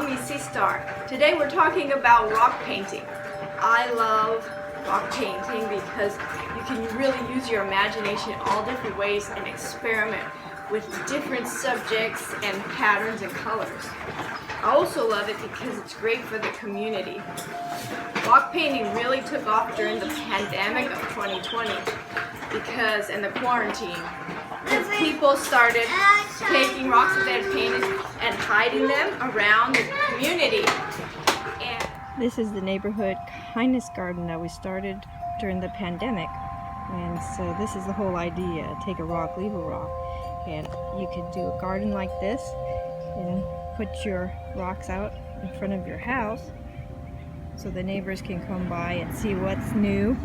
Mommy Sea Star. Today we're talking about rock painting. I love rock painting because you can really use your imagination in all different ways and experiment with different subjects and patterns and colors. I also love it because it's great for the community. Rock painting really took off during the pandemic of 2020 because in the quarantine, people started taking rocks that they had painted and hiding them around the community. And this is the neighborhood kindness garden that we started during the pandemic. And so this is the whole idea. Take a rock, leave a rock. And you could do a garden like this and put your rocks out in front of your house so the neighbors can come by and see what's new.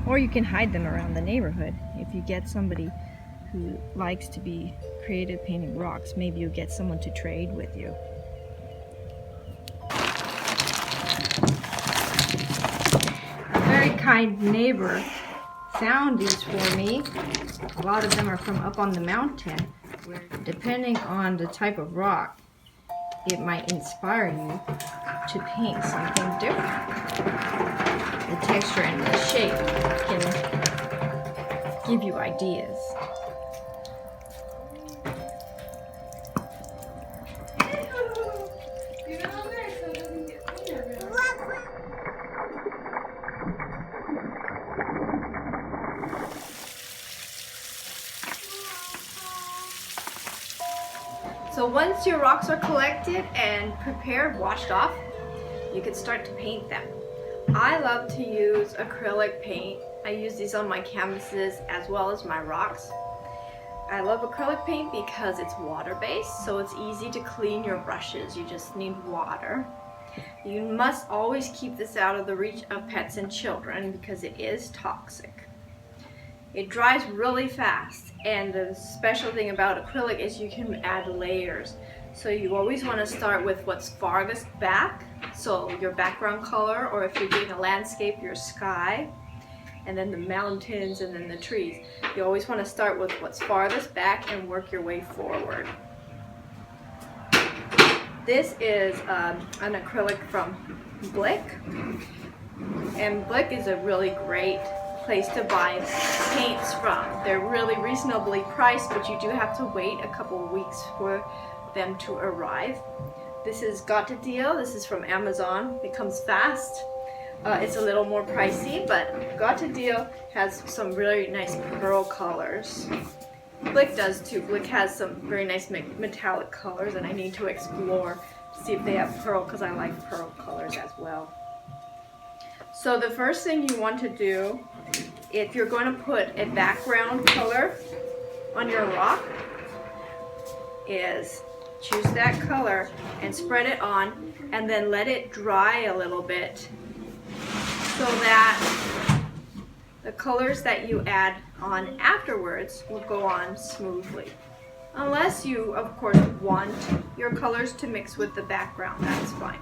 Or you can hide them around the neighborhood. If you get somebody who likes to be creative painting rocks, maybe you'll get someone to trade with you. A very kind neighbor found these for me. A lot of them are from up on the mountain, where depending on the type of rock, it might inspire you to paint something different. The texture and the shape can give you ideas. so once your rocks are collected and prepared, washed off, you can start to paint them. I love to use acrylic paint. I use these on my canvases as well as my rocks. I love acrylic paint because it's water-based, so it's easy to clean your brushes. You just need water. You must always keep this out of the reach of pets and children because it is toxic. It dries really fast, and the special thing about acrylic is you can add layers. So you always want to start with what's farthest back, so your background color, or if you're doing a landscape, your sky, and then the mountains and then the trees. You always want to start with what's farthest back and work your way forward. This is an acrylic from Blick, and Blick is a really great place to buy paints from. They're really reasonably priced, but you do have to wait a couple of weeks for them to arrive. This is Got to Deal. This is from Amazon. It comes fast. It's a little more pricey, but Got to Deal has some really nice pearl colors. Blick does too. Blick has some very nice metallic colors, and I need to explore to see if they have pearl, because I like pearl colors as well. So the first thing you want to do, if you're going to put a background color on your rock, is choose that color and spread it on, and then let it dry a little bit so that the colors that you add on afterwards will go on smoothly. Unless you, of course, want your colors to mix with the background, that's fine.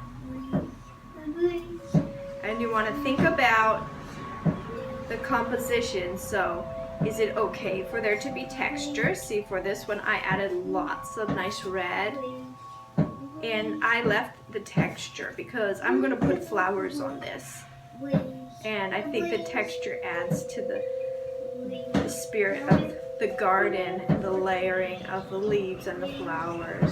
And you want to think about the composition. So, is it okay for there to be texture? See, for this one I added lots of nice red, and I left the texture because I'm going to put flowers on this, and I think the texture adds to the spirit of the garden and the layering of the leaves and the flowers.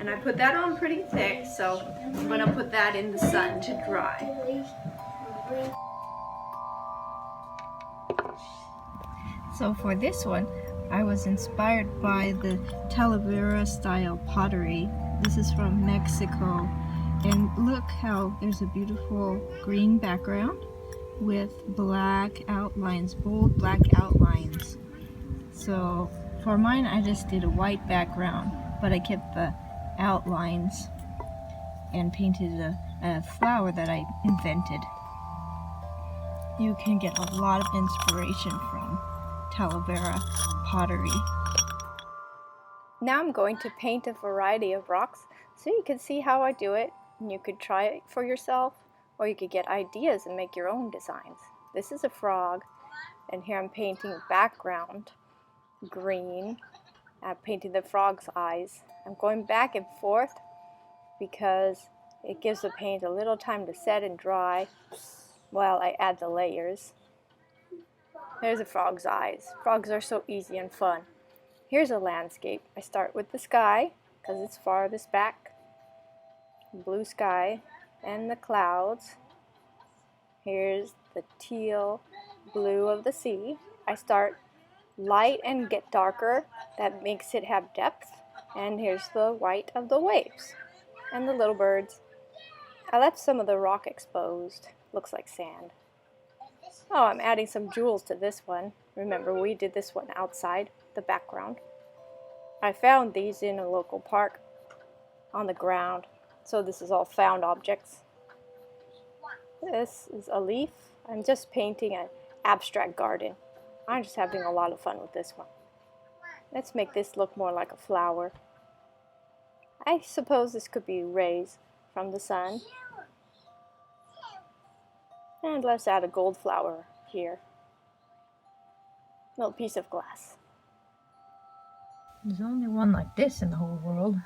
And I put that on pretty thick, so I'm going to put that in the sun to dry. So for this one, I was inspired by the Talavera style pottery. This is from Mexico. And look how there's a beautiful green background with black outlines, bold black outlines. So for mine, I just did a white background, but I kept the outlines and painted a flower that I invented. You can get a lot of inspiration from Talavera pottery. Now I'm going to paint a variety of rocks so you can see how I do it, and you could try it for yourself, or you could get ideas and make your own designs. This is a frog, and here I'm painting background green. I'm painting the frog's eyes. I'm going back and forth because it gives the paint a little time to set and dry while I add the layers. There's a frog's eyes. Frogs are so easy and fun. Here's a landscape. I start with the sky because it's farthest back. Blue sky and the clouds. Here's the teal blue of the sea. I start light and get darker. That makes it have depth. And here's the white of the waves and the little birds. I left some of the rock exposed. Looks like sand. Oh, I'm adding some jewels to this one. Remember, we did this one outside the background. I found these in a local park on the ground. So this is all found objects. This is a leaf. I'm just painting an abstract garden. I'm just having a lot of fun with this one. Let's make this look more like a flower. I suppose this could be rays from the sun. And let's add a gold flower here. Little piece of glass. There's only one like this in the whole world.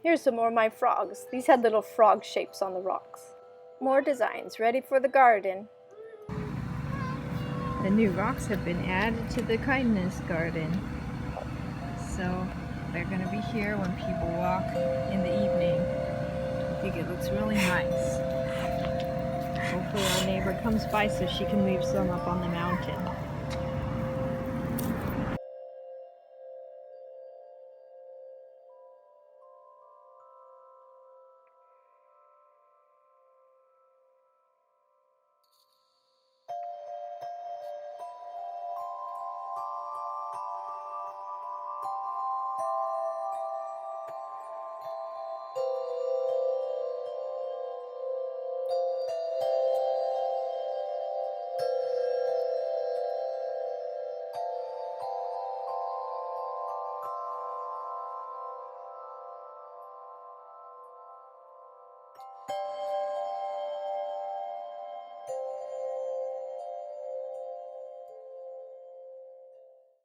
Here's some more of my frogs. These had little frog shapes on the rocks. More designs ready for the garden. The new rocks have been added to the kindness garden. So they're going to be here when people walk in the evening. I think it looks really nice. Hopefully our neighbor comes by so she can leave some up on the mountain.